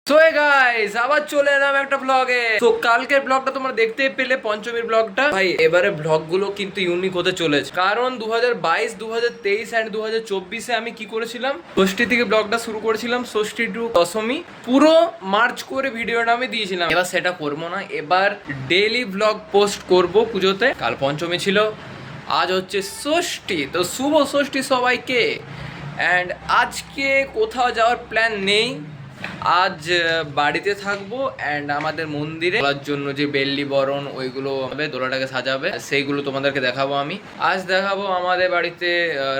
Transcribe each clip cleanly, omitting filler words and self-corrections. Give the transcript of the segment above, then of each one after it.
So guys আবার চলে এলাম একটা ব্লগে। তো কালকের ব্লগটা তোমরা দেখতেই পেলে, পঞ্চমীর ব্লগটা। ভাই এবারে ব্লগগুলো কিন্তু ইউনিক হতে চলেছে, কারণ 2022, 2023 এন্ড 2024-এ আমি কি করেছিলাম, ষষ্ঠী থেকে ব্লগটা শুরু করেছিলাম, ষষ্ঠী টু দশমী পুরো মার্চ করে ভিডিওটা আমি দিয়েছিলাম। এবার সেটা করবো না, এবার ডেইলি ব্লগ পোস্ট করব পুজোতে। কাল পঞ্চমী ছিল, আজ হচ্ছে ষষ্ঠী, তো শুভ ষষ্ঠী সবাইকে। অ্যান্ড আজকে কোথাও যাওয়ার প্ল্যান নেই, আজ বাড়িতে থাকবো। অ্যান্ড আমাদের মন্দিরে দোলার জন্য যে বেল্লি বরণ ওইগুলো হবে, দোলাটাকে সাজাবে, সেইগুলো তোমাদেরকে দেখাবো। আমি আজ দেখাবো আমাদের বাড়িতে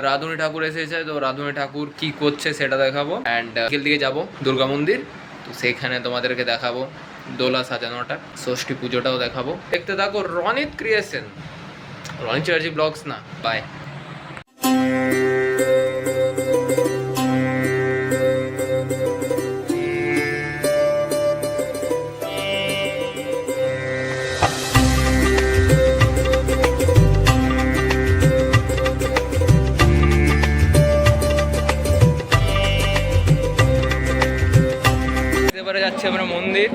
রাধুনী ঠাকুর এসেছে, তো রাধুনী ঠাকুর কি করছে সেটা দেখাবো। অ্যান্ড বিকেল দিকে যাবো দুর্গা মন্দির, তো সেইখানে তোমাদেরকে দেখাবো দোলা সাজানোটা, ষষ্ঠী পুজোটাও দেখাবো। দেখতে থাকো রনিত ক্রিয়েশন, রনিত চ্যাটার্জি ব্লগস না। বাই। এবারে যাচ্ছি আমরা মন্দির।